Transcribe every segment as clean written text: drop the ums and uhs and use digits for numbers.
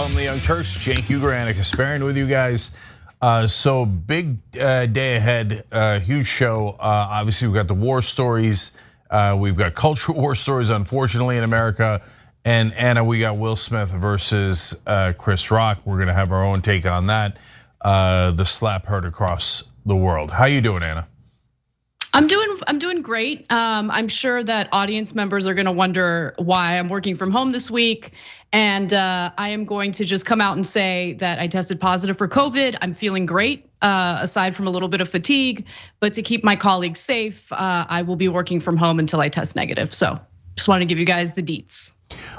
from the Young Turks, Cenk, Uygur, and Kasparian with you guys. So big day ahead, huge show. Obviously, we've got the war stories. We've got cultural war stories, unfortunately, in America. And Anna, we got Will Smith versus Chris Rock. We're gonna have our own take on that. The slap heard across the world. How you doing, Anna? I'm doing great. I'm sure that audience members are going to wonder why I'm working from home this week, and I am going to just come out and say that I tested positive for COVID. I'm feeling great, aside from a little bit of fatigue. But to keep my colleagues safe, I will be working from home until I test negative. So just want to give you guys the deets.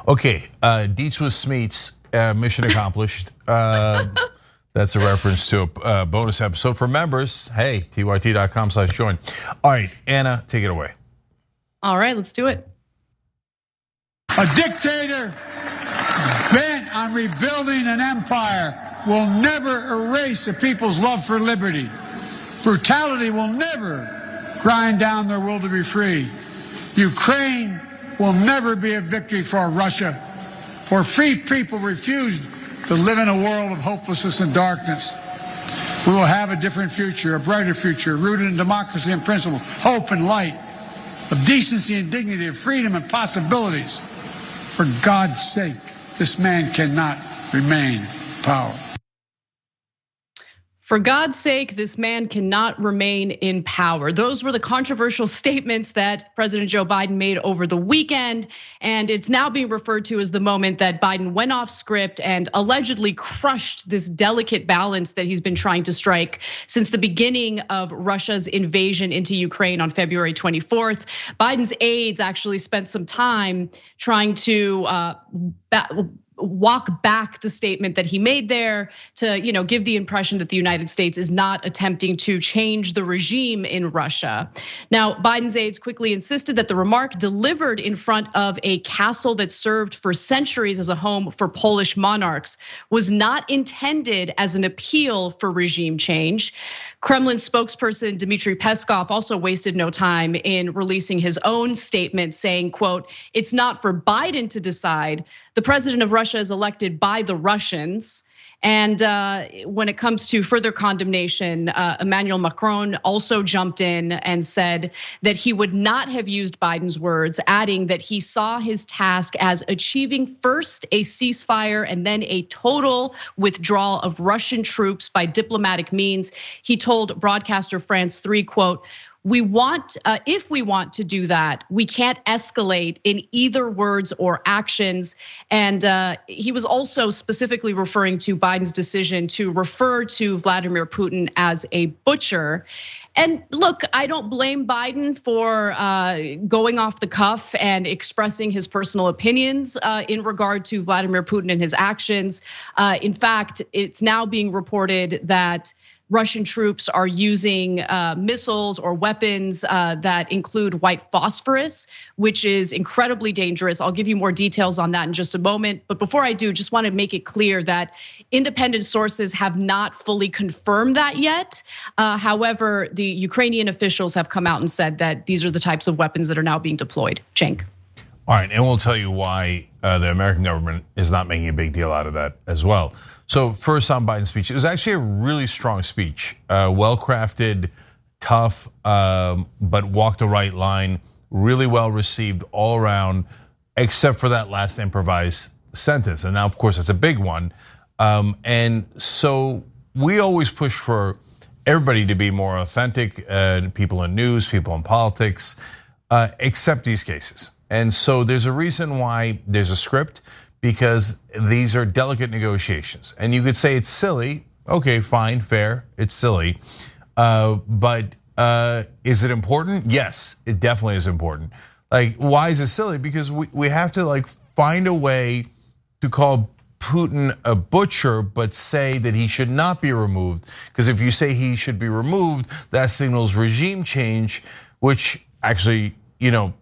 Okay, deets with Smeets, mission accomplished. That's a reference to a bonus episode for members. Hey, tyt.com/join. All right, Anna, take it away. All right, let's do it. A dictator bent on rebuilding an empire will never erase a people's love for liberty. Brutality will never grind down their will to be free. Ukraine will never be a victory for Russia, for free people refused to live in a world of hopelessness and darkness. We will have a different future, a brighter future, rooted in democracy and principle, hope and light, of decency and dignity, of freedom and possibilities. For God's sake, this man cannot remain in power. For God's sake, this man cannot remain in power. Those were the controversial statements that President Joe Biden made over the weekend. And it's now being referred to as the moment that Biden went off script and allegedly crushed this delicate balance that he's been trying to strike since the beginning of Russia's invasion into Ukraine on February 24th. Biden's aides actually spent some time trying to walk back the statement that he made there to give the impression that the United States is not attempting to change the regime in Russia. Now, Biden's aides quickly insisted that the remark delivered in front of a castle that served for centuries as a home for Polish monarchs was not intended as an appeal for regime change. Kremlin spokesperson Dmitry Peskov also wasted no time in releasing his own statement saying, quote, "It's not for Biden to decide. The president of Russia is elected by the Russians." And when it comes to further condemnation, Emmanuel Macron also jumped in and said that he would not have used Biden's words, adding that he saw his task as achieving first a ceasefire and then a total withdrawal of Russian troops by diplomatic means. He told broadcaster France 3, quote, if we want to do that, we can't escalate in either words or actions. And he was also specifically referring to Biden's decision to refer to Vladimir Putin as a butcher. And look, I don't blame Biden for going off the cuff and expressing his personal opinions in regard to Vladimir Putin and his actions. In fact, it's now being reported that Russian troops are using missiles or weapons that include white phosphorus, which is incredibly dangerous. I'll give you more details on that in just a moment. But before I do, just want to make it clear that independent sources have not fully confirmed that yet. However, the Ukrainian officials have come out and said that these are the types of weapons that are now being deployed. Cenk. All right, and we'll tell you why the American government is not making a big deal out of that as well. So first on Biden's speech, it was actually a really strong speech, well-crafted, tough, but walked the right line, really well received all around, except for that last improvised sentence. And now, of course, it's a big one. And so we always push for everybody to be more authentic, people in news, people in politics, except these cases. And so there's a reason why there's a script, because these are delicate negotiations. And you could say it's silly. Okay, fine, fair, it's silly. But is it important? Yes, it definitely is important. Like, why is it silly? Because we have to find a way to call Putin a butcher, but say that he should not be removed. Because if you say he should be removed, that signals regime change, which actually,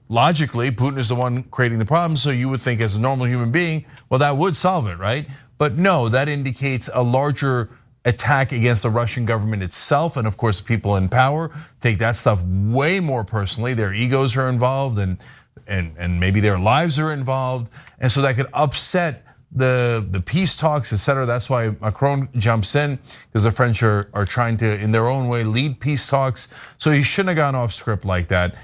logically, Putin is the one creating the problem. So you would think as a normal human being, well, that would solve it, right? But no, that indicates a larger attack against the Russian government itself. And of course, people in power take that stuff way more personally. Their egos are involved and maybe their lives are involved. And so that could upset the peace talks, etc. That's why Macron jumps in, because the French are trying to, in their own way, lead peace talks. So he shouldn't have gone off script like that.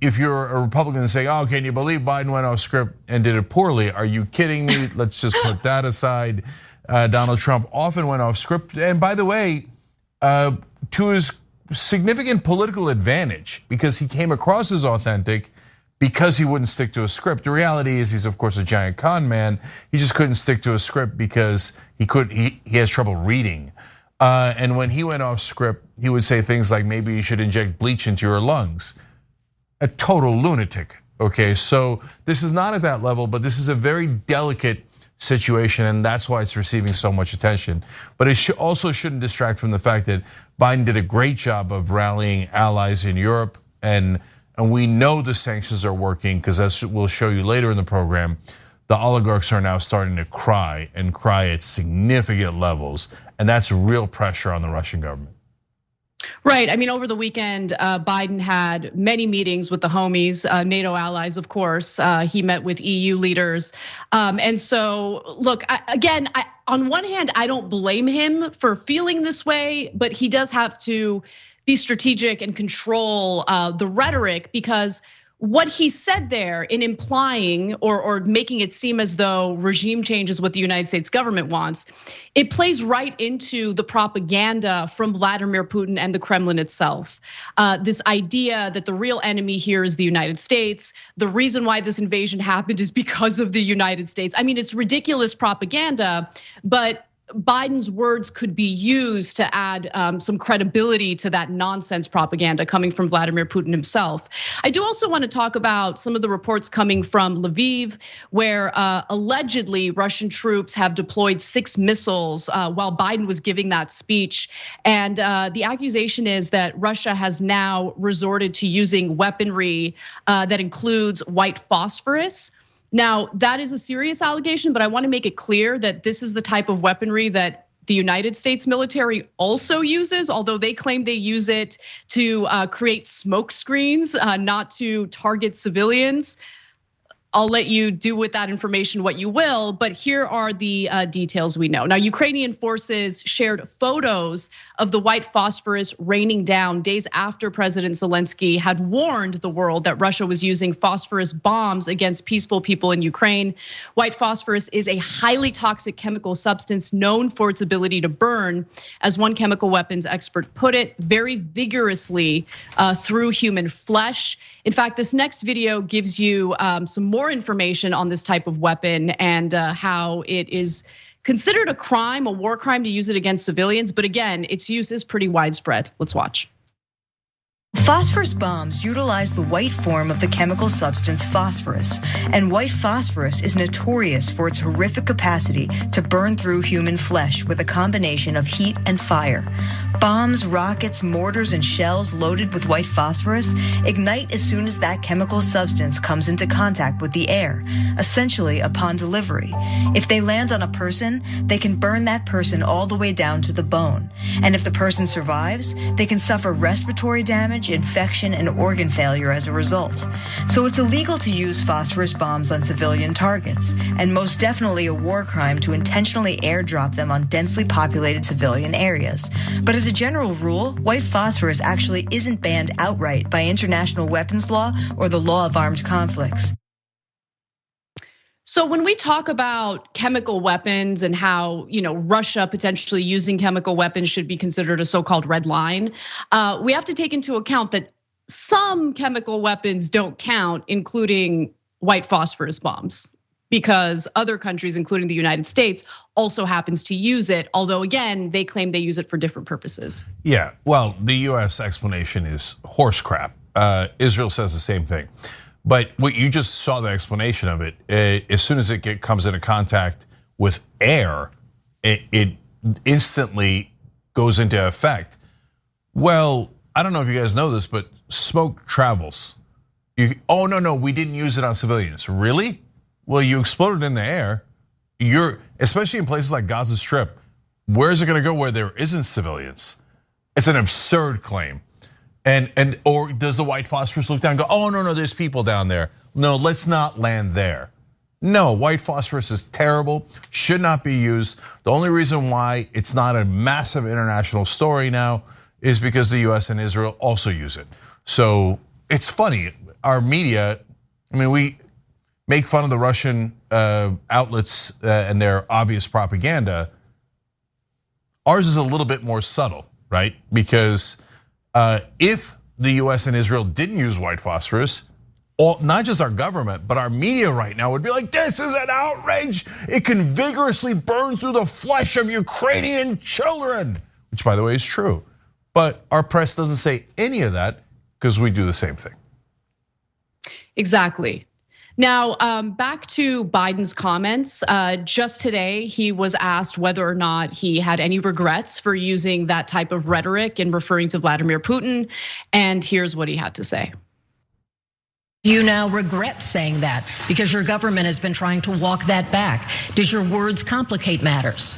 If you're a Republican and say, "Oh, can you believe Biden went off script and did it poorly?" Are you kidding me? Let's just put that aside. Donald Trump often went off script, and by the way, to his significant political advantage, because he came across as authentic, because he wouldn't stick to a script. The reality is he's of course a giant con man. He just couldn't stick to a script because he has trouble reading. And when he went off script, he would say things like, maybe you should inject bleach into your lungs. A total lunatic, okay? So this is not at that level, but this is a very delicate situation, and that's why it's receiving so much attention. But it also shouldn't distract from the fact that Biden did a great job of rallying allies in Europe, and we know the sanctions are working, because as we'll show you later in the program, the oligarchs are now starting to cry at significant levels, and that's real pressure on the Russian government. Right. I mean, over the weekend, Biden had many meetings with the homies, NATO allies, of course. He met with EU leaders. And so, look, on one hand, I don't blame him for feeling this way, but he does have to be strategic and control the rhetoric, because what he said there in implying or making it seem as though regime change is what the United States government wants, it plays right into the propaganda from Vladimir Putin and the Kremlin itself. This idea that the real enemy here is the United States. The reason why this invasion happened is because of the United States. I mean, it's ridiculous propaganda, but Biden's words could be used to add some credibility to that nonsense propaganda coming from Vladimir Putin himself. I do also want to talk about some of the reports coming from Lviv, where allegedly Russian troops have deployed 6 missiles while Biden was giving that speech. And the accusation is that Russia has now resorted to using weaponry that includes white phosphorus. Now, that is a serious allegation, but I want to make it clear that this is the type of weaponry that the United States military also uses, although they claim they use it to create smoke screens, not to target civilians. I'll let you do with that information what you will, but here are the details we know. Now, Ukrainian forces shared photos of the white phosphorus raining down days after President Zelensky had warned the world that Russia was using phosphorus bombs against peaceful people in Ukraine. White phosphorus is a highly toxic chemical substance known for its ability to burn, as one chemical weapons expert put it, very vigorously through human flesh. In fact, this next video gives you some more information on this type of weapon and how it is considered a crime, a war crime, to use it against civilians. But again, its use is pretty widespread. Let's watch. Phosphorus bombs utilize the white form of the chemical substance phosphorus, and white phosphorus is notorious for its horrific capacity to burn through human flesh with a combination of heat and fire. Bombs, rockets, mortars, and shells loaded with white phosphorus ignite as soon as that chemical substance comes into contact with the air, essentially upon delivery. If they land on a person, they can burn that person all the way down to the bone. And if the person survives, they can suffer respiratory damage, infection, and organ failure as a result. So it's illegal to use phosphorus bombs on civilian targets, and most definitely a war crime to intentionally airdrop them on densely populated civilian areas. But as a general rule, white phosphorus actually isn't banned outright by international weapons law or the law of armed conflicts. So when we talk about chemical weapons and how Russia potentially using chemical weapons should be considered a so-called red line, we have to take into account that some chemical weapons don't count, including white phosphorus bombs, because other countries, including the United States, also happens to use it. Although again, they claim they use it for different purposes. Yeah, well, the US explanation is horse crap. Israel says the same thing. But what you just saw the explanation of it, as soon as it comes into contact with air, it instantly goes into effect. Well, I don't know if you guys know this, but smoke travels. Oh, no, we didn't use it on civilians. Really? Well, you exploded in the air. Especially in places like Gaza Strip, where is it gonna go where there isn't civilians? It's an absurd claim. Or does the white phosphorus look down and go, oh, no, there's people down there. No, let's not land there. No, white phosphorus is terrible, should not be used. The only reason why it's not a massive international story now is because the US and Israel also use it. So it's funny, our media, I mean, we make fun of the Russian outlets and their obvious propaganda. Ours is a little bit more subtle, right? Because if the US and Israel didn't use white phosphorus, not just our government, but our media right now would be like, this is an outrage. It can vigorously burn through the flesh of Ukrainian children, which by the way is true. But our press doesn't say any of that because we do the same thing. Exactly. Now, back to Biden's comments. Just today, he was asked whether or not he had any regrets for using that type of rhetoric in referring to Vladimir Putin. And here's what he had to say. You now regret saying that because your government has been trying to walk that back. Did your words complicate matters?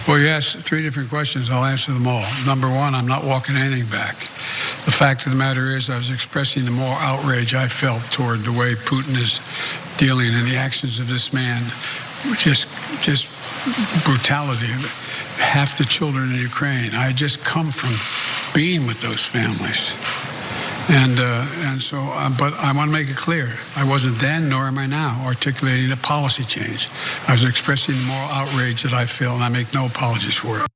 Well, you asked 3 different questions. I'll answer them all. Number 1, I'm not walking anything back. The fact of the matter is I was expressing the moral outrage I felt toward the way Putin is dealing and the actions of this man. Just brutality. Half the children in Ukraine. I had just come from being with those families. And so, but I want to make it clear, I wasn't then, nor am I now, articulating a policy change. I was expressing the moral outrage that I feel, and I make no apologies for it.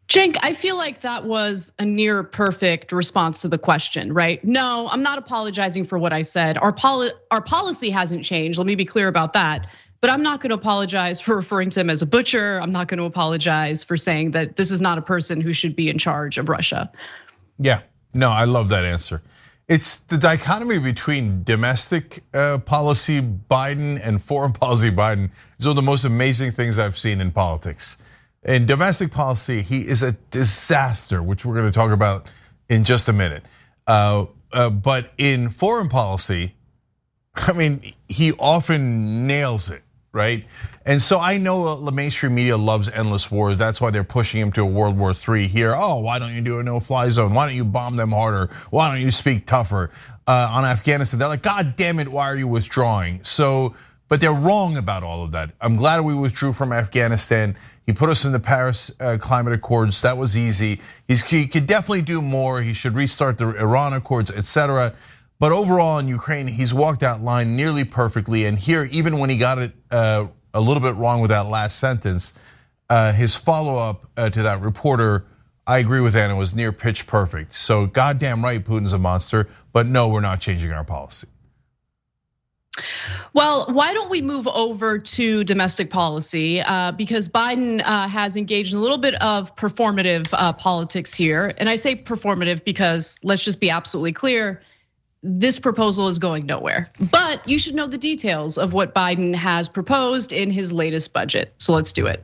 Cenk, I feel like that was a near perfect response to the question, right? No, I'm not apologizing for what I said. Our policy hasn't changed, let me be clear about that. But I'm not gonna apologize for referring to him as a butcher. I'm not gonna apologize for saying that this is not a person who should be in charge of Russia. Yeah. No, I love that answer. It's the dichotomy between domestic policy Biden and foreign policy Biden is one of the most amazing things I've seen in politics. In domestic policy, he is a disaster, which we're going to talk about in just a minute. But in foreign policy, I mean, he often nails it, right? And so I know the mainstream media loves endless wars. That's why they're pushing him to a World War III here. Oh, why don't you do a no-fly zone? Why don't you bomb them harder? Why don't you speak tougher? On Afghanistan, they're like, God damn it, why are you withdrawing? So, but they're wrong about all of that. I'm glad we withdrew from Afghanistan. He put us in the Paris Climate Accords. That was easy. He could definitely do more. He should restart the Iran Accords, etc. But overall in Ukraine, he's walked that line nearly perfectly. And here, even when he got it a little bit wrong with that last sentence, his follow-up to that reporter, I agree with Anna, was near pitch perfect. So goddamn right, Putin's a monster, but no, we're not changing our policy. Well, why don't we move over to domestic policy? Because Biden has engaged in a little bit of performative politics here. And I say performative because let's just be absolutely clear, this proposal is going nowhere. But you should know the details of what Biden has proposed in his latest budget. So let's do it.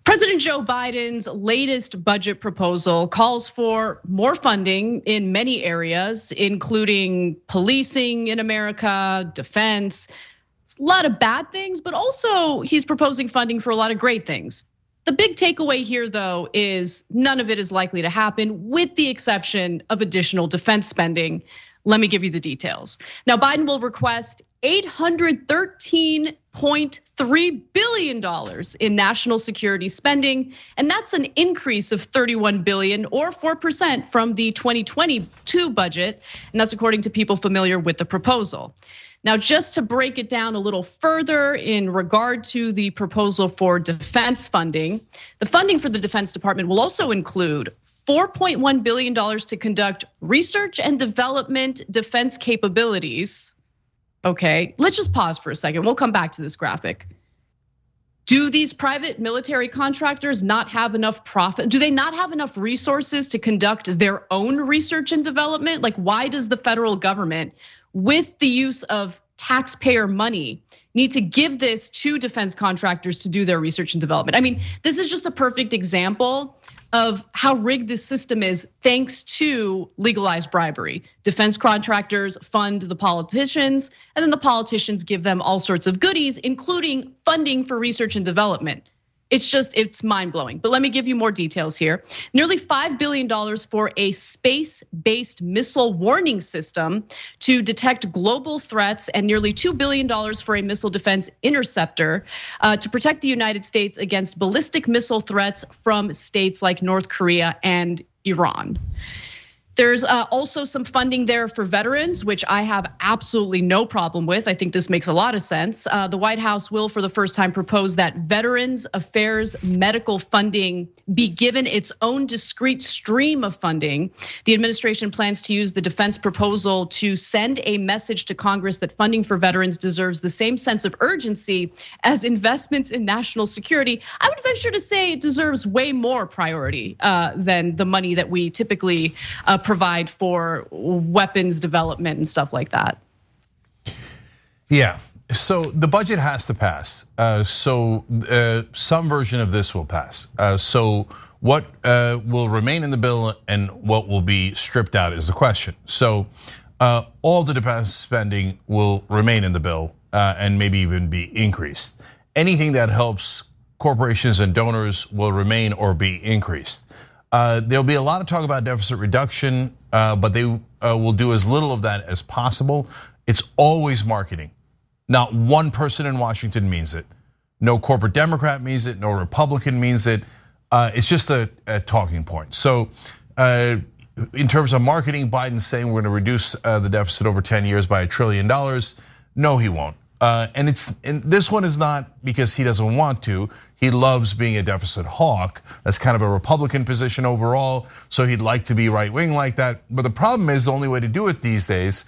President Joe Biden's latest budget proposal calls for more funding in many areas, including policing in America, defense, a lot of bad things, but also he's proposing funding for a lot of great things. The big takeaway here, though, is none of it is likely to happen with the exception of additional defense spending. Let me give you the details. Now, Biden will request $813.3 billion in national security spending, and that's an increase of $31 billion or 4% from the 2022 budget, and that's according to people familiar with the proposal. Now, just to break it down a little further in regard to the proposal for defense funding, the funding for the Defense Department will also include $4.1 billion to conduct research and development defense capabilities. Okay, let's just pause for a second. We'll come back to this graphic. Do these private military contractors not have enough profit? Do they not have enough resources to conduct their own research and development? Like, why does the federal government, with the use of taxpayer money, need to give this to defense contractors to do their research and development? I mean, this is just a perfect example of how rigged this system is thanks to legalized bribery. Defense contractors fund the politicians, and then the politicians give them all sorts of goodies, including funding for research and development. It's mind-blowing. But let me give you more details here. Nearly $5 billion for a space-based missile warning system to detect global threats, and nearly $2 billion for a missile defense interceptor to protect the United States against ballistic missile threats from states like North Korea and Iran. There's also some funding there for veterans, which I have absolutely no problem with. I think this makes a lot of sense. The White House will, for the first time, propose that Veterans Affairs medical funding be given its own discrete stream of funding. The administration plans to use the defense proposal to send a message to Congress that funding for veterans deserves the same sense of urgency as investments in national security. I would venture to say it deserves way more priority than the money that we typically provide for weapons development and stuff like that. Yeah, so the budget has to pass. So some version of this will pass. So what will remain in the bill and what will be stripped out is the question. So all the defense spending will remain in the bill and maybe even be increased. Anything that helps corporations and donors will remain or be increased. There'll be a lot of talk about deficit reduction, but they will do as little of that as possible. It's always marketing. Not one person in Washington means it. No corporate Democrat means it, no Republican means it. It's just a talking point. So in terms of marketing, Biden's saying we're gonna reduce the deficit over 10 years by $1 trillion. No, he won't. And this one is not because he doesn't want to. He loves being a deficit hawk. That's kind of a Republican position overall. So he'd like to be right wing like that. But the problem is the only way to do it these days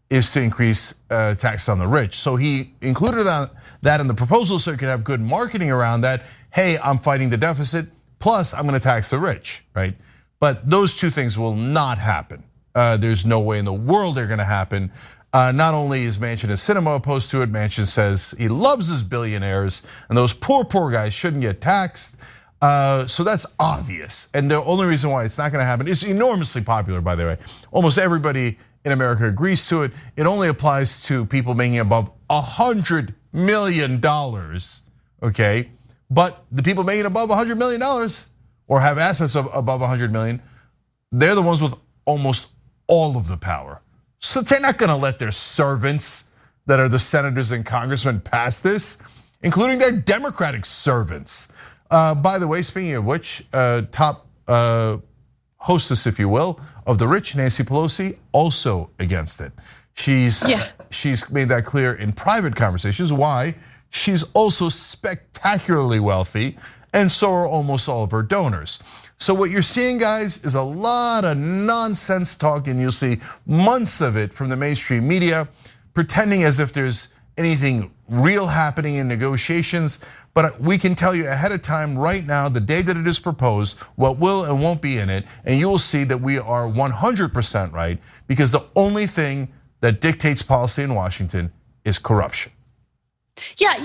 is to increase taxes on the rich. So he included that in the proposal so he could have good marketing around that. Hey, I'm fighting the deficit, plus I'm gonna tax the rich, right? But those two things will not happen. There's no way in the world they're gonna happen. Not only is Manchin and Sinema opposed to it, Manchin says he loves his billionaires and those poor guys shouldn't get taxed. So that's obvious. And the only reason why it's not gonna happen, it's enormously popular, by the way. Almost everybody in America agrees to it. It only applies to people making above $100 million, okay? But the people making above $100 million or have assets of above 100 million, they're the ones with almost all of the power. So they're not gonna let their servants that are the senators and congressmen pass this, including their Democratic servants. By the way, speaking of which, top hostess, if you will, of the rich, Nancy Pelosi, also against it. She's made that clear in private conversations. Why? She's also spectacularly wealthy, and so are almost all of her donors. So what you're seeing, guys, is a lot of nonsense talk, and you'll see months of it from the mainstream media, pretending as if there's anything real happening in negotiations. But we can tell you ahead of time right now, the day that it is proposed, what will and won't be in it, and you will see that we are 100% right, because the only thing that dictates policy in Washington is corruption. Yeah,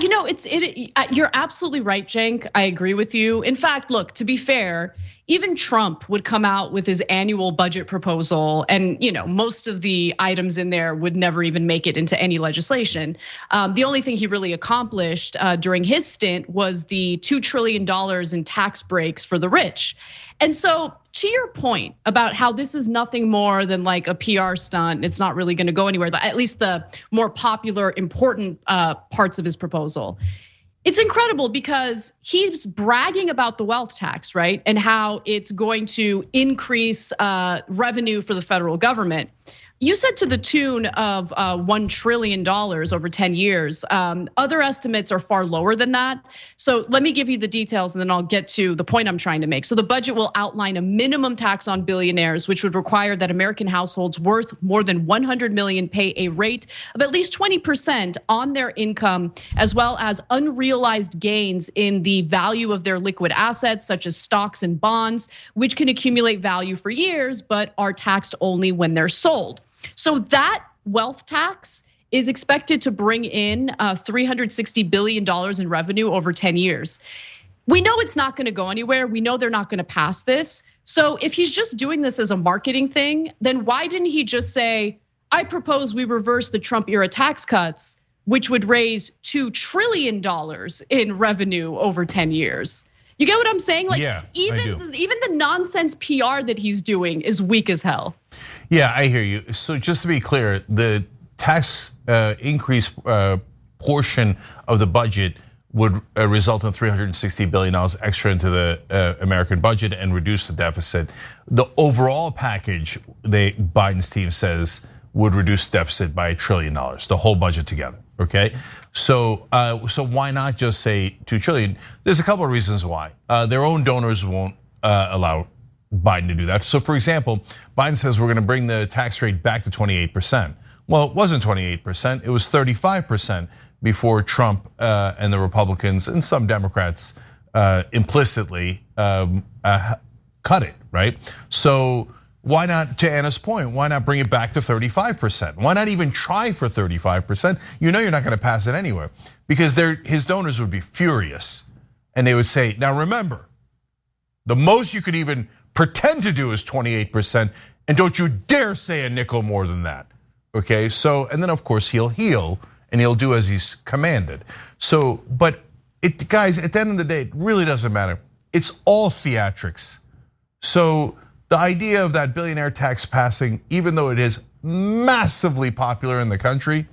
you're absolutely right, Cenk. I agree with you. In fact, look, to be fair, even Trump would come out with his annual budget proposal, and most of the items in there would never even make it into any legislation. The only thing he really accomplished during his stint was the $2 trillion in tax breaks for the rich. And so, to your point about how this is nothing more than like a PR stunt, it's not really gonna go anywhere, at least the more popular, important parts of his proposal. It's incredible because he's bragging about the wealth tax, right? And how it's going to increase revenue for the federal government. You said to the tune of $1 trillion over 10 years. Other estimates are far lower than that. So let me give you the details and then I'll get to the point I'm trying to make. So the budget will outline a minimum tax on billionaires, which would require that American households worth more than 100 million pay a rate of at least 20% on their income, as well as unrealized gains in the value of their liquid assets, such as stocks and bonds, which can accumulate value for years, but are taxed only when they're sold. So that wealth tax is expected to bring in $360 billion in revenue over 10 years. We know it's not gonna go anywhere. We know they're not gonna pass this. So if he's just doing this as a marketing thing, then why didn't he just say, I propose we reverse the Trump era tax cuts, which would raise $2 trillion in revenue over 10 years. You get what I'm saying? Like, yeah, even the nonsense PR that he's doing is weak as hell. Yeah, I hear you. So just to be clear, the tax increase portion of the budget would result in $360 billion extra into the American budget and reduce the deficit. The overall package, Biden's team says, would reduce the deficit by $1 trillion, the whole budget together, okay? So why not just say $2 trillion? There's a couple of reasons why. Their own donors won't allow Biden to do that. So for example, Biden says we're gonna bring the tax rate back to 28%. Well, it wasn't 28%, it was 35% before Trump and the Republicans and some Democrats implicitly cut it, right? So why not, to Anna's point, why not bring it back to 35%? Why not even try for 35%? You know you're not gonna pass it anywhere because his donors would be furious. And they would say, now remember, the most you could even pretend to do is 28%, and don't you dare say a nickel more than that, okay? So, and then of course he'll heal and he'll do as he's commanded. So, but guys, at the end of the day, it really doesn't matter. It's all theatrics. So the idea of that billionaire tax passing, even though it is massively popular in the country,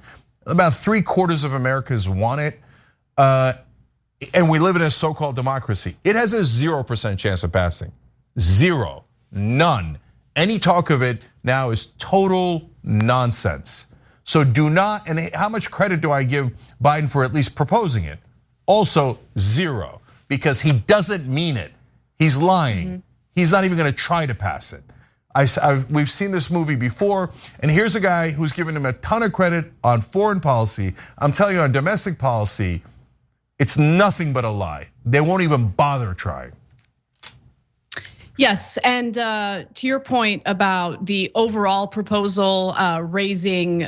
about 3/4 of Americans want it, and we live in a so-called democracy. It has a 0% chance of passing. Zero, none. Any talk of it now is total nonsense. So do not, and how much credit do I give Biden for at least proposing it? Also zero, because he doesn't mean it. He's lying. He's not even gonna try to pass it. We've seen this movie before, and here's a guy who's giving him a ton of credit on foreign policy. I'm telling you, on domestic policy, it's nothing but a lie. They won't even bother trying. Yes, and to your point about the overall proposal raising,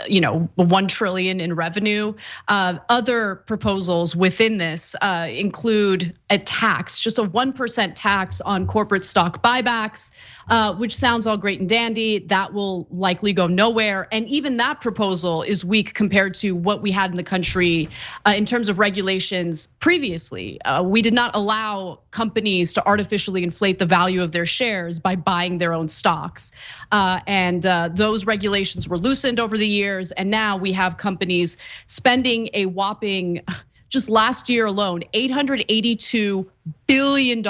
$1 trillion in revenue, other proposals within this include a tax, just a 1% tax on corporate stock buybacks, which sounds all great and dandy. That will likely go nowhere, and even that proposal is weak compared to what we had in the country in terms of regulations previously. We did not allow companies to artificially inflate the value of their shares by buying their own stocks. And those regulations were loosened over the years. And now we have companies spending a whopping, just last year alone, $882 billion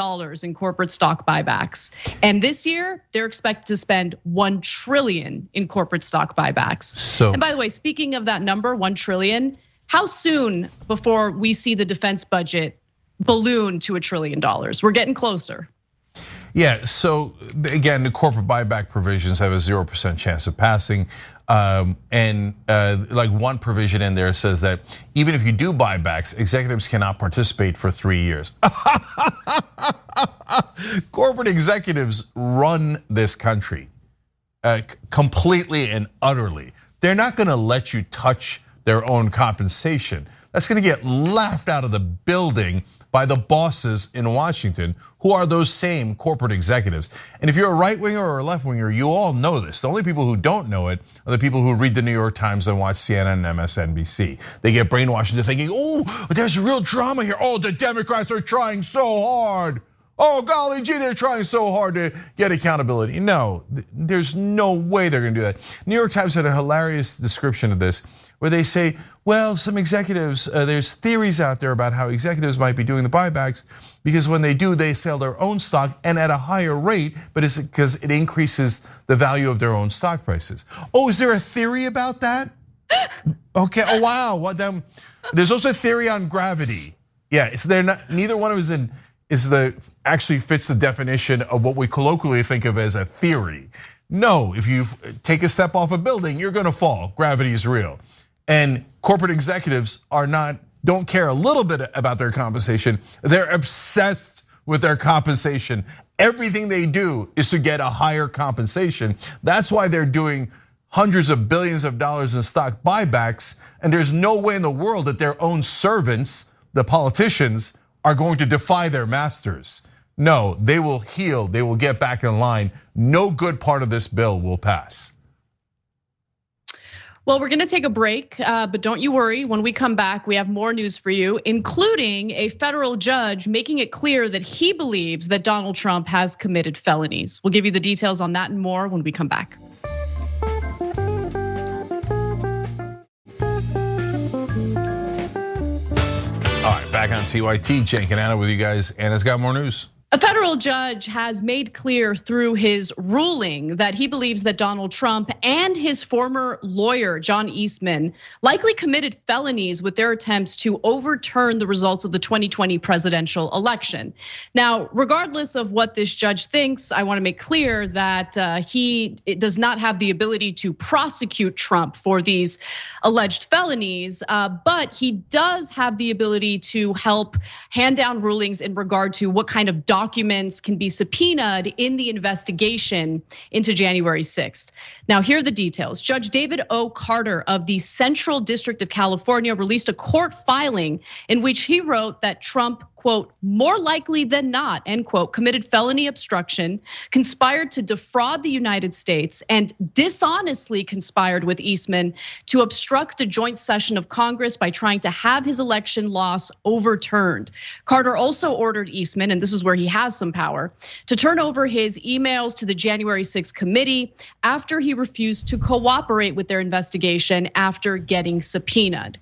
in corporate stock buybacks. And this year, they're expected to spend $1 trillion in corporate stock buybacks. And by the way, speaking of that number, $1 trillion, how soon before we see the defense budget balloon to $1 trillion? We're getting closer. Yeah, so again, the corporate buyback provisions have a 0% chance of passing. And like one provision in there says that even if you do buybacks, executives cannot participate for 3 years. Corporate executives run this country completely and utterly. They're not gonna let you touch their own compensation. That's gonna get laughed out of the building by the bosses in Washington, who are those same corporate executives. And if you're a right winger or a left winger, you all know this. The only people who don't know it are the people who read the New York Times and watch CNN and MSNBC. They get brainwashed into thinking, oh, there's real drama here. Oh, the Democrats are trying so hard. Oh, golly gee, they're trying so hard to get accountability. No, there's no way they're gonna do that. New York Times had a hilarious description of this, where they say, well, some executives, there's theories out there about how executives might be doing the buybacks because when they do, they sell their own stock and at a higher rate, but it's because it increases the value of their own stock prices. Oh, is there a theory about that? Okay, oh wow, what then? There's also a theory on gravity. Yeah, it's they're not, neither one of us actually fits the definition of what we colloquially think of as a theory. No, if you take a step off a building, you're gonna fall. Gravity is real. And corporate executives don't care a little bit about their compensation. They're obsessed with their compensation. Everything they do is to get a higher compensation. That's why they're doing hundreds of billions of dollars in stock buybacks. And there's no way in the world that their own servants, the politicians, are going to defy their masters. No, they will heal, they will get back in line. No good part of this bill will pass. Well, we're gonna take a break, but don't you worry. When we come back, we have more news for you, including a federal judge making it clear that he believes that Donald Trump has committed felonies. We'll give you the details on that and more when we come back. All right, back on TYT, Cenk and Anna with you guys. Anna's got more news. A federal judge has made clear through his ruling that he believes that Donald Trump and his former lawyer, John Eastman, likely committed felonies with their attempts to overturn the results of the 2020 presidential election. Now, regardless of what this judge thinks, I want to make clear that he does not have the ability to prosecute Trump for these alleged felonies, but he does have the ability to help hand down rulings in regard to what kind of documents can be subpoenaed in the investigation into January 6th. Now, here are the details. Judge David O. Carter of the Central District of California released a court filing in which he wrote that Trump, quote, more likely than not, end quote, committed felony obstruction, conspired to defraud the United States, and dishonestly conspired with Eastman to obstruct the joint session of Congress by trying to have his election loss overturned. Carter also ordered Eastman, and this is where he has some power, to turn over his emails to the January 6th committee after he refused to cooperate with their investigation after getting subpoenaed.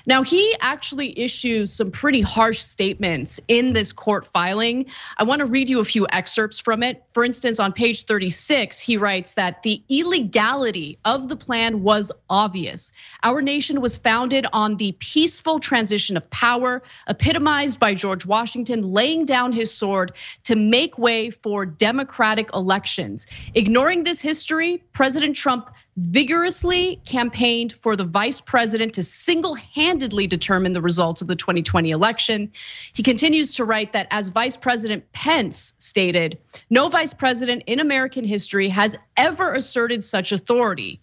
Now, he actually issues some pretty harsh statements in this court filing. I want to read you a few excerpts from it. For instance, on page 36, he writes that the illegality of the plan was obvious. Our nation was founded on the peaceful transition of power, epitomized by George Washington laying down his sword to make way for democratic elections. Ignoring this history, President Trump vigorously campaigned for the vice president to single-handedly determine the results of the 2020 election. He continues to write that, as Vice President Pence stated, no vice president in American history has ever asserted such authority.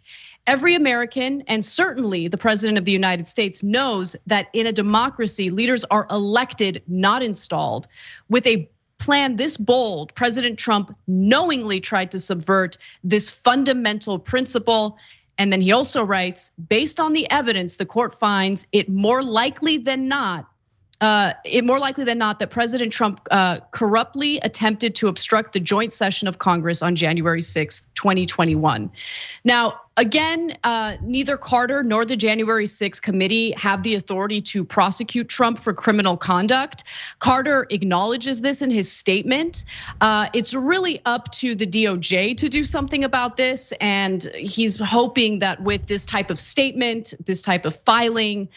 Every American, and certainly the president of the United States, knows that in a democracy, leaders are elected, not installed. With a plan this bold, President Trump knowingly tried to subvert this fundamental principle. And then he also writes, based on the evidence, the court finds it more likely than not that President Trump corruptly attempted to obstruct the joint session of Congress on January 6th, 2021. Now, again, neither Carter nor the January 6th committee have the authority to prosecute Trump for criminal conduct. Carter acknowledges this in his statement. It's really up to the DOJ to do something about this, and he's hoping that with this type of statement, this type of filing,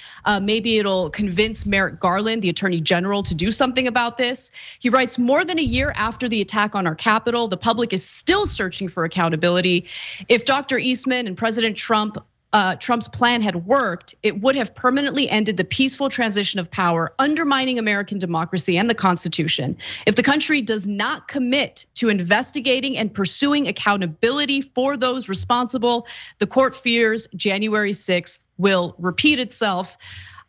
maybe it'll convince Merrick Garland, the Attorney General, to do something about this. He writes, more than a year after the attack on our Capitol, the public is still searching for accountability. If Dr. Eastman and President Trump's plan had worked, it would have permanently ended the peaceful transition of power, undermining American democracy and the Constitution. If the country does not commit to investigating and pursuing accountability for those responsible, the court fears January 6th will repeat itself.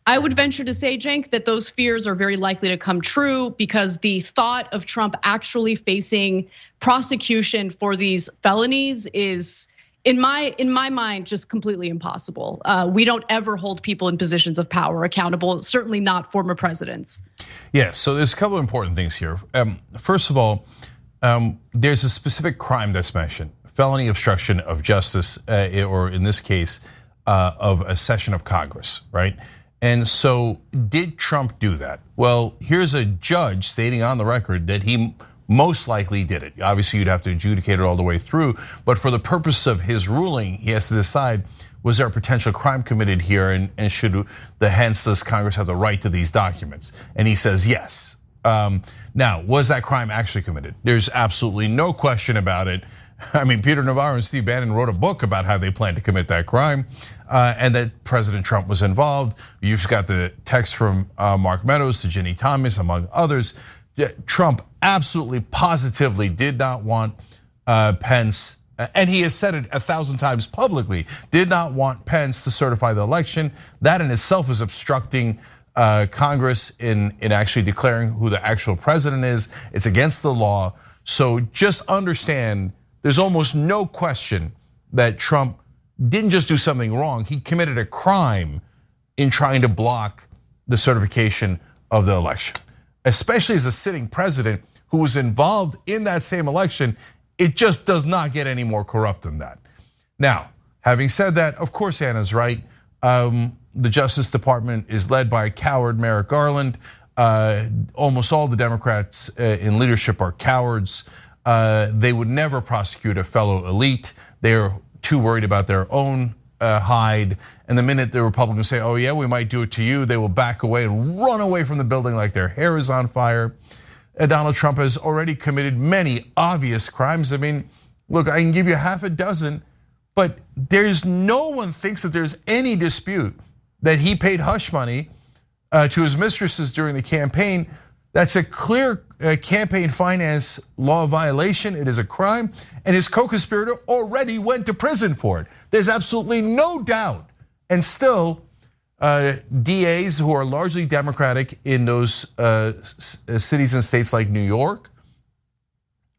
I would venture to say, Cenk, that those fears are very likely to come true, because the thought of Trump actually facing prosecution for these felonies is, in my mind, just completely impossible. We don't ever hold people in positions of power accountable, certainly not former presidents. Yes, so there's a couple of important things here. First of all, there's a specific crime that's mentioned: felony obstruction of justice, or in this case, of a session of Congress, right? And so, did Trump do that? Well, here's a judge stating on the record that he most likely did it. Obviously, you'd have to adjudicate it all the way through, but for the purpose of his ruling, he has to decide, was there a potential crime committed here, and should hence does Congress have the right to these documents? And he says yes. Now, was that crime actually committed? There's absolutely no question about it. I mean, Peter Navarro and Steve Bannon wrote a book about how they planned to commit that crime, and that President Trump was involved. You've got the text from Mark Meadows to Ginny Thomas, among others. Trump absolutely, positively did not want Pence, and he has said it 1,000 times publicly, did not want Pence to certify the election. That in itself is obstructing Congress in actually declaring who the actual president is. It's against the law. So just understand, there's almost no question that Trump didn't just do something wrong, he committed a crime in trying to block the certification of the election. Especially as a sitting president who was involved in that same election, it just does not get any more corrupt than that. Now, having said that, of course Anna's right. The Justice Department is led by a coward, Merrick Garland. Almost all the Democrats in leadership are cowards. They would never prosecute a fellow elite. They're too worried about their own hide. And the minute the Republicans say, oh yeah, we might do it to you, they will back away and run away from the building like their hair is on fire. Donald Trump has already committed many obvious crimes. I mean, look, I can give you half a dozen, but there's no one thinks that there's any dispute that he paid hush money to his mistresses during the campaign. That's a clear campaign finance law violation. It is a crime, and his co-conspirator already went to prison for it. There's absolutely no doubt. And still, DAs who are largely Democratic in those cities and states like New York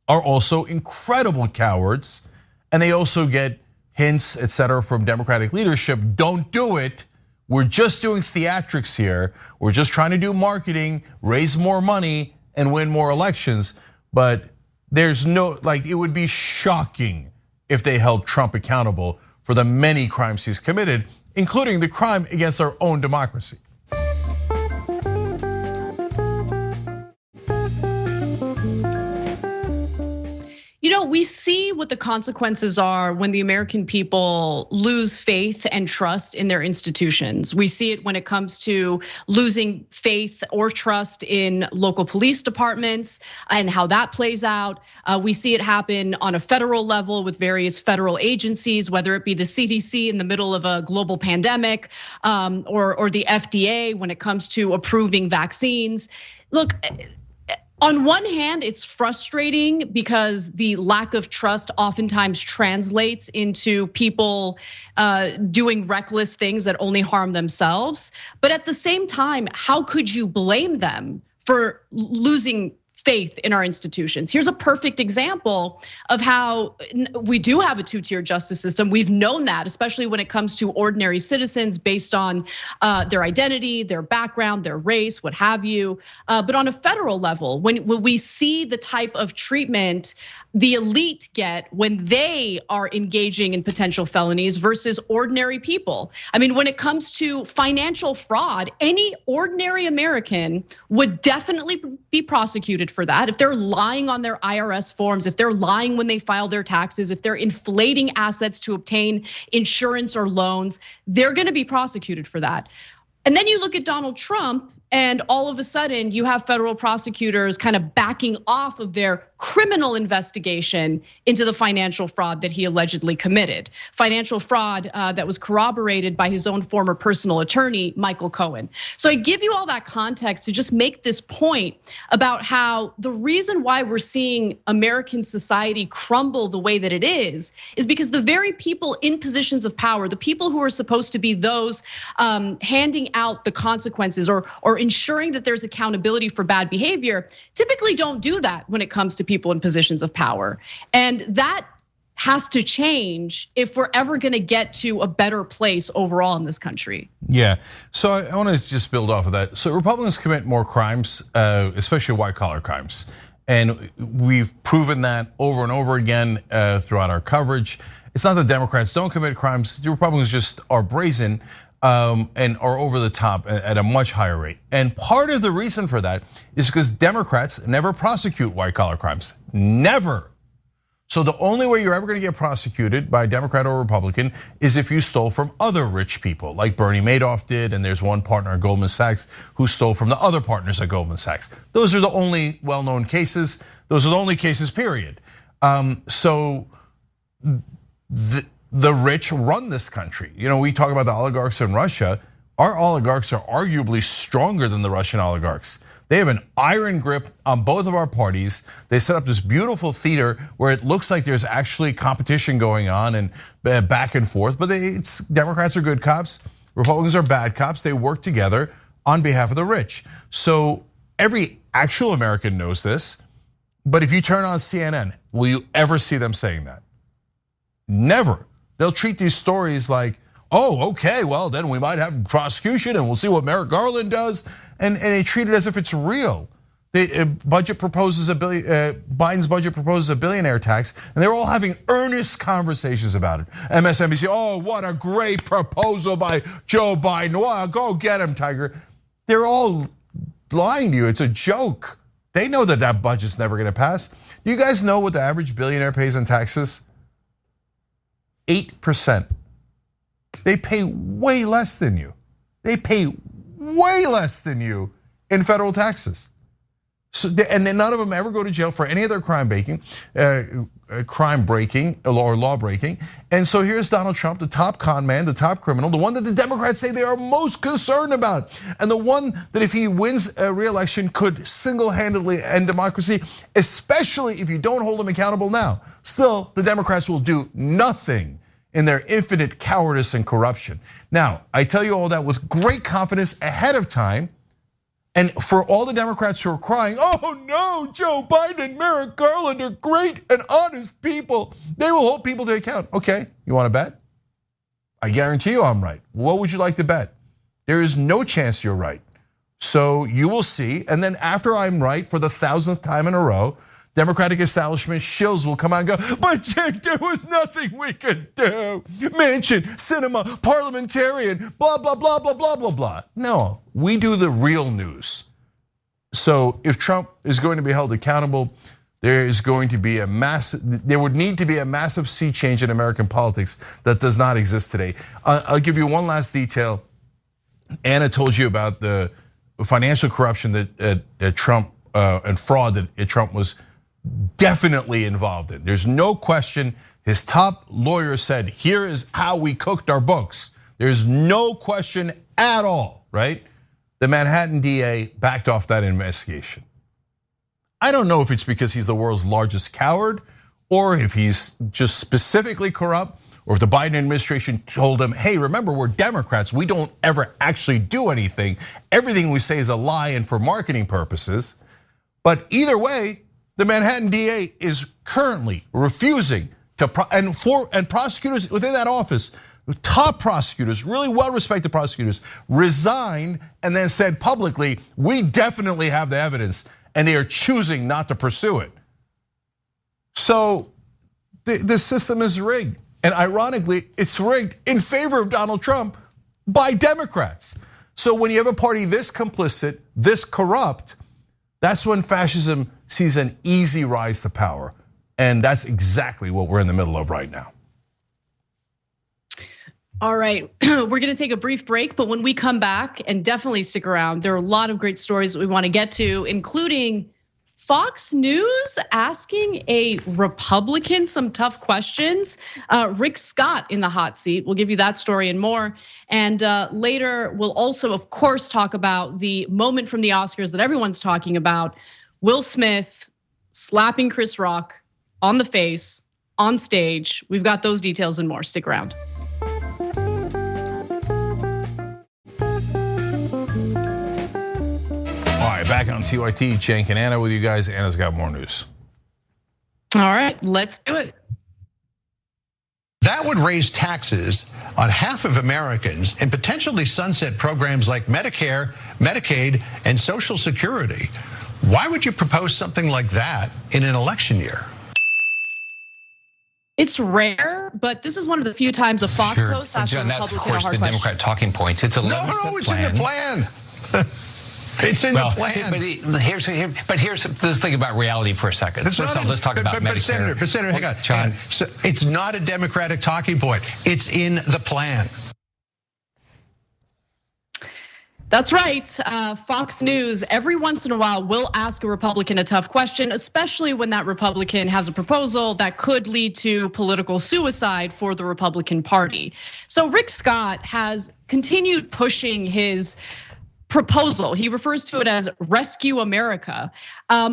are also incredible cowards, and they also get hints, etc., from Democratic leadership. Don't do it. We're just doing theatrics here. We're just trying to do marketing, raise more money, and win more elections. But there's no, like, it would be shocking if they held Trump accountable for the many crimes he's committed, including the crime against our own democracy. You know, we see what the consequences are when the American people lose faith and trust in their institutions. We see it when it comes to losing faith or trust in local police departments and how that plays out. We see it happen on a federal level with various federal agencies, whether it be the CDC in the middle of a global pandemic, or the FDA when it comes to approving vaccines. Look, on one hand, it's frustrating because the lack of trust oftentimes translates into people doing reckless things that only harm themselves. But at the same time, how could you blame them for losing faith in our institutions? Here's a perfect example of how we do have a two-tier justice system. We've known that, especially when it comes to ordinary citizens based on their identity, their background, their race, what have you. But on a federal level, when we see the type of treatment the elite get when they are engaging in potential felonies versus ordinary people. I mean, when it comes to financial fraud, any ordinary American would definitely be prosecuted for that. If they're lying on their IRS forms, if they're lying when they file their taxes, if they're inflating assets to obtain insurance or loans, they're gonna be prosecuted for that. And then you look at Donald Trump, and all of a sudden you have federal prosecutors kind of backing off of their criminal investigation into the financial fraud that he allegedly committed. Financial fraud that was corroborated by his own former personal attorney, Michael Cohen. So I give you all that context to just make this point about how the reason why we're seeing American society crumble the way that it is because the very people in positions of power, the people who are supposed to be those handing out the consequences or ensuring that there's accountability for bad behavior, typically don't do that when it comes to people in positions of power. And that has to change if we're ever gonna get to a better place overall in this country. Yeah, so I wanna just build off of that. So Republicans commit more crimes, especially white collar crimes. And we've proven that over and over again throughout our coverage. It's not that Democrats don't commit crimes, the Republicans just are brazen and are over the top at a much higher rate. And part of the reason for that is because Democrats never prosecute white collar crimes, never. So the only way you're ever gonna get prosecuted by a Democrat or Republican is if you stole from other rich people, like Bernie Madoff did, and there's one partner at Goldman Sachs who stole from the other partners at Goldman Sachs. Those are the only well-known cases. Those are the only cases, period. So the rich run this country. You know, we talk about the oligarchs in Russia. Our oligarchs are arguably stronger than the Russian oligarchs. They have an iron grip on both of our parties. They set up this beautiful theater where it looks like there's actually competition going on and back and forth, but Democrats are good cops, Republicans are bad cops. They work together on behalf of the rich. So every actual American knows this, but if you turn on CNN, will you ever see them saying that? Never. They'll treat these stories like, oh, okay, well, then we might have prosecution and we'll see what Merrick Garland does. And they treat it as if it's real. Biden's budget proposes a billionaire tax, and they're all having earnest conversations about it. MSNBC, oh, what a great proposal by Joe Biden. Well, go get him, Tiger. They're all lying to you. It's a joke. They know that budget's never gonna pass. You guys know what the average billionaire pays in taxes? 8%. They pay way less than you. They pay way less than you in federal taxes. So, and then none of them ever go to jail for any of their crime breaking or law breaking. And so here's Donald Trump, the top con man, the top criminal, the one that the Democrats say they are most concerned about, and the one that if he wins a re-election could single-handedly end democracy, especially if you don't hold him accountable now. Still, the Democrats will do nothing in their infinite cowardice and corruption. Now, I tell you all that with great confidence ahead of time. And for all the Democrats who are crying, oh no, Joe Biden and Merrick Garland are great and honest people. They will hold people to account. Okay, you want to bet? I guarantee you I'm right. What would you like to bet? There is no chance you're right. So you will see, and then after I'm right for the 1,000th time in a row, Democratic establishment shills will come out and go, but Cenk, there was nothing we could do. Manchin, cinema, parliamentarian, blah, blah, blah, blah, blah, blah, blah. No, we do the real news. So if Trump is going to be held accountable, there would need to be a massive sea change in American politics that does not exist today. I'll give you one last detail. Anna told you about the financial corruption that Trump and fraud that Trump was definitely involved in. There's no question. His top lawyer said, here is how we cooked our books. There's no question at all, right? The Manhattan DA backed off that investigation. I don't know if it's because he's the world's largest coward or if he's just specifically corrupt or if the Biden administration told him, hey, remember, we're Democrats. We don't ever actually do anything. Everything we say is a lie and for marketing purposes. But either way, the Manhattan DA is currently refusing to, and prosecutors within that office, top prosecutors, really well-respected prosecutors, resigned and then said publicly, we definitely have the evidence, and they are choosing not to pursue it. So the system is rigged, and ironically, it's rigged in favor of Donald Trump by Democrats. So when you have a party this complicit, this corrupt, that's when fascism sees an easy rise to power. And that's exactly what we're in the middle of right now. All right, we're gonna take a brief break, but when we come back, and definitely stick around, there are a lot of great stories that we wanna get to, including Fox News asking a Republican some tough questions. Rick Scott in the hot seat. We'll give you that story and more. And later, we'll also, of course, talk about the moment from the Oscars that everyone's talking about. Will Smith slapping Chris Rock on the face, on stage. We've got those details and more. Stick around. All right, back on TYT, Cenk and Anna with you guys. Anna's got more news. All right, let's do it. That would raise taxes on half of Americans and potentially sunset programs like Medicare, Medicaid, and Social Security. Why would you propose something like that in an election year? It's rare, but this is one of the few times a Fox host asks a Republican that's of course a hard the question. Democrat talking points. It's a No, it's in the plan. It's in the plan. But here's let's think about reality for a second. First off, let's talk about Medicare. But Senator, hang on, John. So it's not a Democratic talking point. It's in the plan. That's right. Fox News every once in a while will ask a Republican a tough question, especially when that Republican has a proposal that could lead to political suicide for the Republican Party. So Rick Scott has continued pushing his proposal. He refers to it as Rescue America,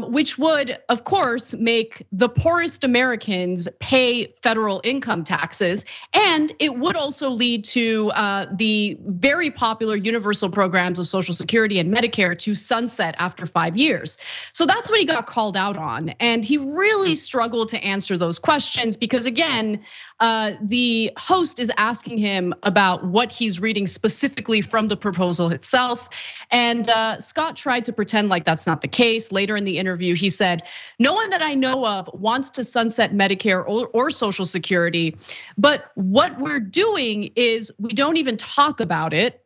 which would, of course, make the poorest Americans pay federal income taxes. And it would also lead to the very popular universal programs of Social Security and Medicare to sunset after 5 years. So that's what he got called out on. And he really struggled to answer those questions because, again, the host is asking him about what he's reading specifically from the proposal itself. And Scott tried to pretend like that's not the case. Later in the interview, he said, "No one that I know of wants to sunset Medicare or Social Security, but what we're doing is we don't even talk about it."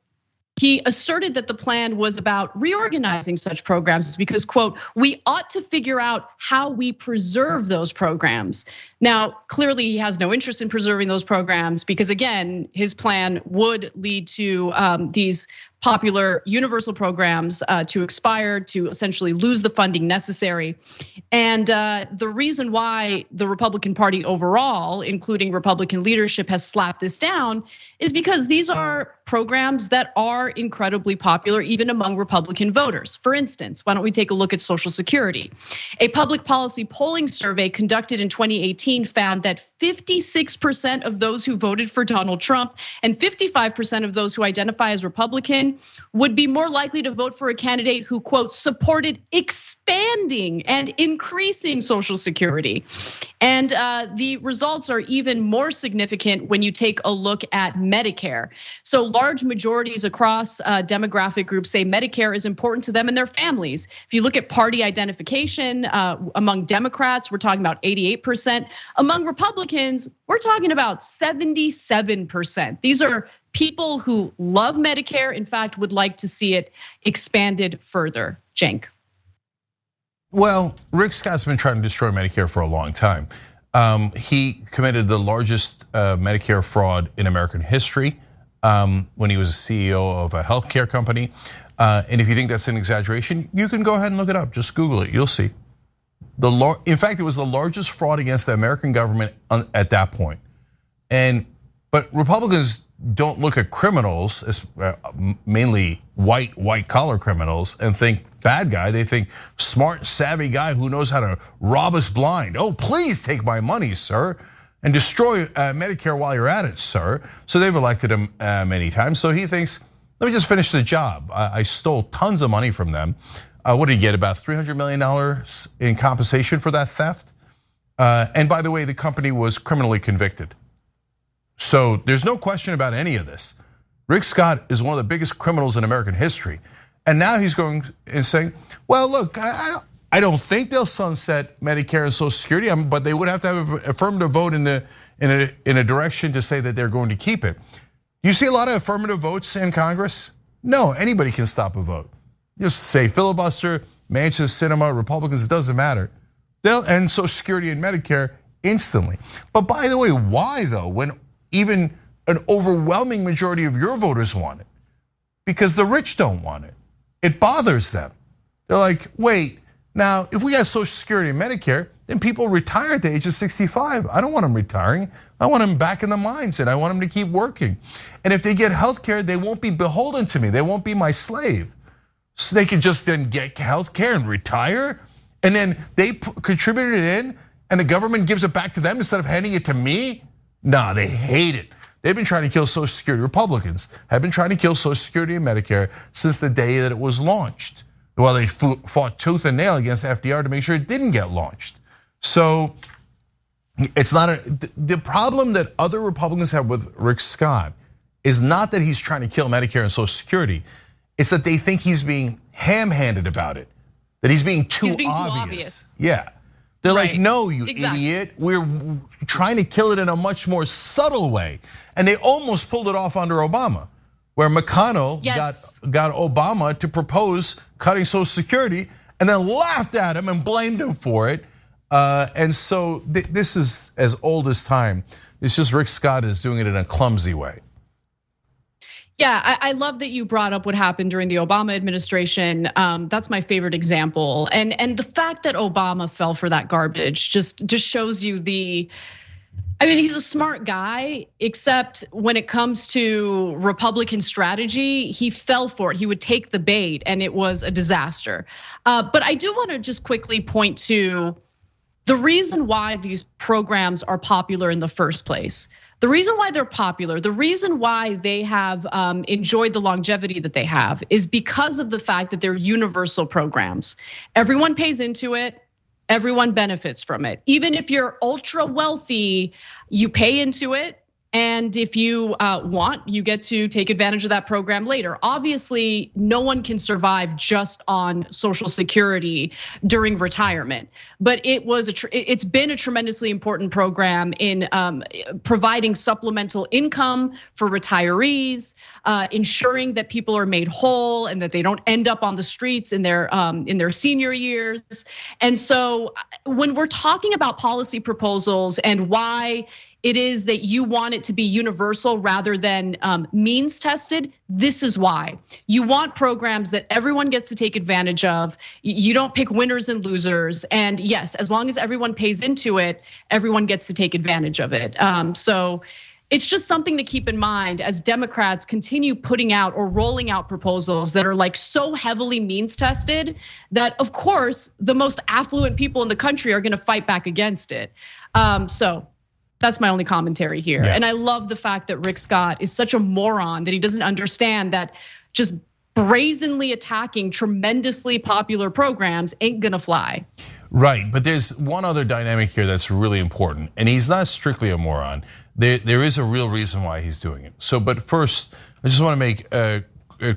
He asserted that the plan was about reorganizing such programs because, quote, "we ought to figure out how we preserve those programs." Now, clearly he has no interest in preserving those programs because, again, his plan would lead to these popular universal programs to expire, to essentially lose the funding necessary. And the reason why the Republican Party overall, including Republican leadership, has slapped this down is because these are programs that are incredibly popular even among Republican voters. For instance, why don't we take a look at Social Security? A public policy polling survey conducted in 2018 found that 56% of those who voted for Donald Trump and 55% of those who identify as Republican would be more likely to vote for a candidate who, quote, supported expanding and increasing Social Security. And the results are even more significant when you take a look at Medicare. So large majorities across demographic groups say Medicare is important to them and their families. If you look at party identification among Democrats, we're talking about 88%. Among Republicans, we're talking about 77%. These are people who love Medicare, in fact, would like to see it expanded further. Cenk. Well, Rick Scott's been trying to destroy Medicare for a long time. He committed the largest Medicare fraud in American history when he was CEO of a healthcare company. And if you think that's an exaggeration, you can go ahead and look it up. Just Google it, you'll see. In fact, it was the largest fraud against the American government at that point. But Republicans don't look at criminals, mainly white collar criminals, and think bad guy. They think smart, savvy guy who knows how to rob us blind. Oh, please take my money, sir, and destroy Medicare while you're at it, sir. So they've elected him many times. So he thinks, let me just finish the job. I stole tons of money from them. What did he get? About $300 million in compensation for that theft. And by the way, the company was criminally convicted. So there's no question about any of this. Rick Scott is one of the biggest criminals in American history. And now he's going and saying, well, look, I don't think they'll sunset Medicare and Social Security, but they would have to have an affirmative vote in a direction to say that they're going to keep it. You see a lot of affirmative votes in Congress? No, anybody can stop a vote. Just say filibuster, Manchin, Sinema, Republicans, it doesn't matter. They'll end Social Security and Medicare instantly. But by the way, why though, when even an overwhelming majority of your voters want it? Because the rich don't want it. It bothers them. They're like, wait, now if we got Social Security and Medicare, then people retire at the age of 65. I don't want them retiring. I want them back in the mindset. I want them to keep working. And if they get healthcare, they won't be beholden to me. They won't be my slave. So they can just then get healthcare and retire. And then they contributed it in and the government gives it back to them instead of handing it to me. Nah, they hate it. They've been trying to kill Social Security. Republicans have been trying to kill Social Security and Medicare since the day that it was launched. Well, they fought tooth and nail against FDR to make sure it didn't get launched. So it's not the problem that other Republicans have with Rick Scott is not that he's trying to kill Medicare and Social Security. It's that they think he's being ham-handed about it, that he's being too obvious. Yeah. They're right. Like, no, you idiot. We're trying to kill it in a much more subtle way. And they almost pulled it off under Obama, where McConnell got Obama to propose cutting Social Security and then laughed at him and blamed him for it. And so this is as old as time. It's just Rick Scott is doing it in a clumsy way. Yeah, I love that you brought up what happened during the Obama administration. That's my favorite example. And the fact that Obama fell for that garbage just shows you he's a smart guy, except when it comes to Republican strategy, he fell for it. He would take the bait and it was a disaster. But I do want to just quickly point to the reason why these programs are popular in the first place. The reason why they're popular, the reason why they have enjoyed the longevity that they have is because of the fact that they're universal programs. Everyone pays into it. Everyone benefits from it. Even if you're ultra wealthy, you pay into it. And if you want, you get to take advantage of that program later. Obviously, no one can survive just on Social Security during retirement. But it's been a tremendously important program in providing supplemental income for retirees, ensuring that people are made whole and that they don't end up on the streets in their senior years. And so when we're talking about policy proposals and why it is that you want it to be universal rather than means tested, this is why. You want programs that everyone gets to take advantage of. You don't pick winners and losers. And yes, as long as everyone pays into it, everyone gets to take advantage of it. So it's just something to keep in mind as Democrats continue putting out or rolling out proposals that are like so heavily means tested that of course the most affluent people in the country are gonna fight back against it. So that's my only commentary here. Yeah. And I love the fact that Rick Scott is such a moron that he doesn't understand that just brazenly attacking tremendously popular programs ain't gonna fly. Right, but there's one other dynamic here that's really important, and he's not strictly a moron. There is a real reason why he's doing it. So, but first, I just wanna make a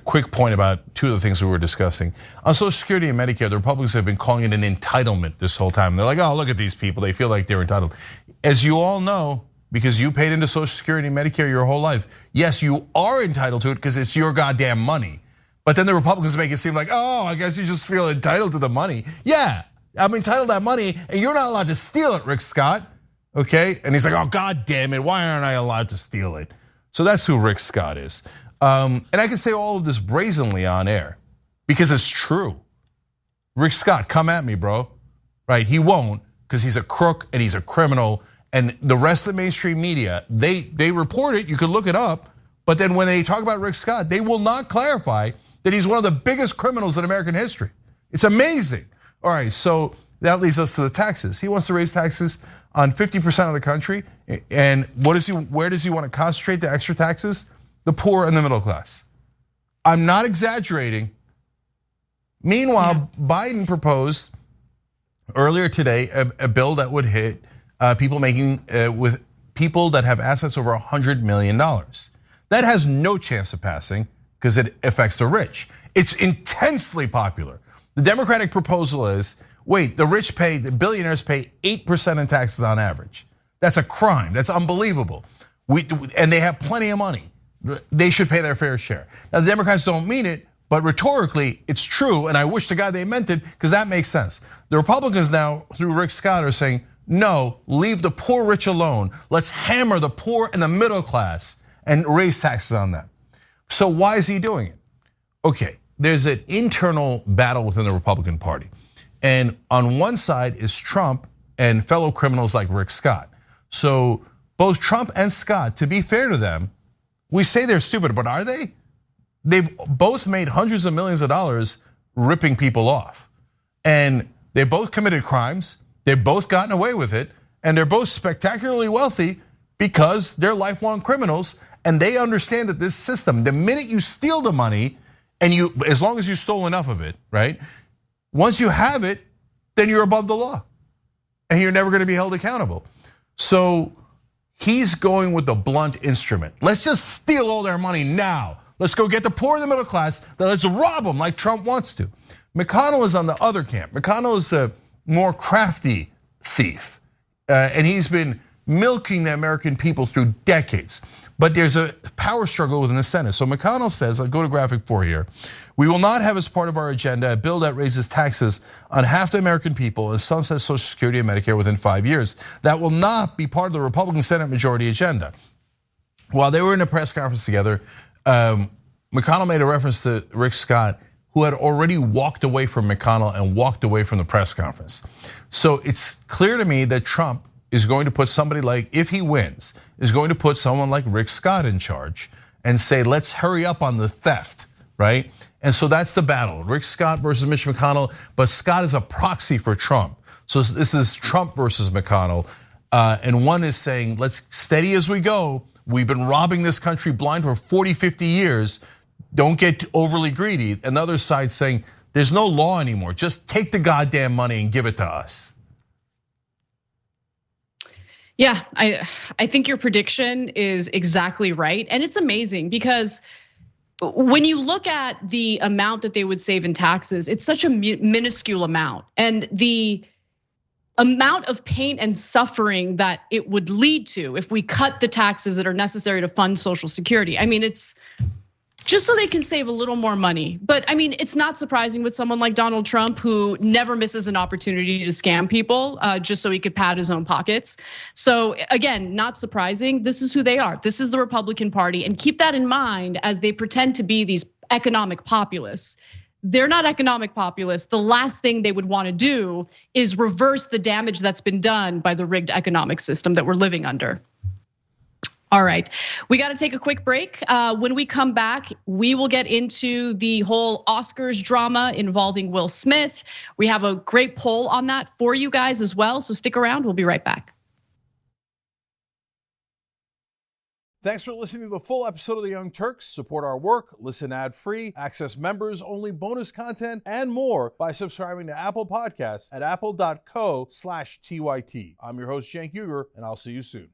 quick point about two of the things we were discussing. On Social Security and Medicare, the Republicans have been calling it an entitlement this whole time. They're like, oh, look at these people, they feel like they're entitled. As you all know, because you paid into Social Security and Medicare your whole life, yes, you are entitled to it because it's your goddamn money. But then the Republicans make it seem like, oh, I guess you just feel entitled to the money. Yeah, I'm entitled to that money and you're not allowed to steal it, Rick Scott, okay? And he's like, oh, God damn it, why aren't I allowed to steal it? So that's who Rick Scott is. And I can say all of this brazenly on air because it's true. Rick Scott, come at me, bro. Right, he won't because he's a crook and he's a criminal. And the rest of the mainstream media, they report it, you can look it up. But then when they talk about Rick Scott, they will not clarify that he's one of the biggest criminals in American history. It's amazing. All right, so that leads us to the taxes. He wants to raise taxes on 50% of the country. And where does he want to concentrate the extra taxes? The poor and the middle class. I'm not exaggerating. Meanwhile, Biden proposed earlier today a bill that would hit people with people that have assets over $100 million. That has no chance of passing because it affects the rich. It's intensely popular. The Democratic proposal is, wait, the billionaires pay 8% in taxes on average. That's a crime, that's unbelievable. And they have plenty of money. They should pay their fair share. Now the Democrats don't mean it, but rhetorically it's true, and I wish to God they meant it because that makes sense. The Republicans now, through Rick Scott, are saying, no, leave the poor rich alone. Let's hammer the poor and the middle class and raise taxes on them. So why is he doing it? Okay, there's an internal battle within the Republican Party. And on one side is Trump and fellow criminals like Rick Scott. So both Trump and Scott, to be fair to them, we say they're stupid, but are they? They've both made hundreds of millions of dollars ripping people off. And they both committed crimes. They've both gotten away with it. And they're both spectacularly wealthy because they're lifelong criminals. And they understand that this system, the minute you steal the money, and as long as you stole enough of it, right? Once you have it, then you're above the law. And you're never gonna be held accountable. So he's going with the blunt instrument. Let's just steal all their money now. Let's go get the poor and the middle class, then let's rob them like Trump wants to. McConnell is on the other camp. McConnell is a more crafty thief. And he's been milking the American people through decades. But there's a power struggle within the Senate. So McConnell says, I'll go to graphic 4 here. We will not have as part of our agenda a bill that raises taxes on half the American people and sunsets Social Security and Medicare within 5 years. That will not be part of the Republican Senate majority agenda. While they were in a press conference together, McConnell made a reference to Rick Scott, who had already walked away from McConnell and walked away from the press conference. So it's clear to me that Trump is going to put somebody like, if he wins, is going to put someone like Rick Scott in charge and say, let's hurry up on the theft, right? And so that's the battle, Rick Scott versus Mitch McConnell, but Scott is a proxy for Trump. So this is Trump versus McConnell. And one is saying, let's steady as we go. We've been robbing this country blind for 40, 50 years. Don't get overly greedy. And the other side saying, there's no law anymore. Just take the goddamn money and give it to us. Yeah, I think your prediction is exactly right. And it's amazing because when you look at the amount that they would save in taxes, it's such a minuscule amount. And the amount of pain and suffering that it would lead to if we cut the taxes that are necessary to fund Social Security. I mean, it's just so they can save a little more money. But I mean, it's not surprising with someone like Donald Trump, who never misses an opportunity to scam people just so he could pad his own pockets. So again, not surprising. This is who they are. This is the Republican Party. And keep that in mind as they pretend to be these economic populists. They're not economic populists. The last thing they would want to do is reverse the damage that's been done by the rigged economic system that we're living under. All right, we got to take a quick break. When we come back, we will get into the whole Oscars drama involving Will Smith. We have a great poll on that for you guys as well, so stick around, we'll be right back. Thanks for listening to the full episode of The Young Turks. Support our work, listen ad-free, access members-only bonus content, and more by subscribing to Apple Podcasts at apple.co/TYT. I'm your host, Cenk Uygur, and I'll see you soon.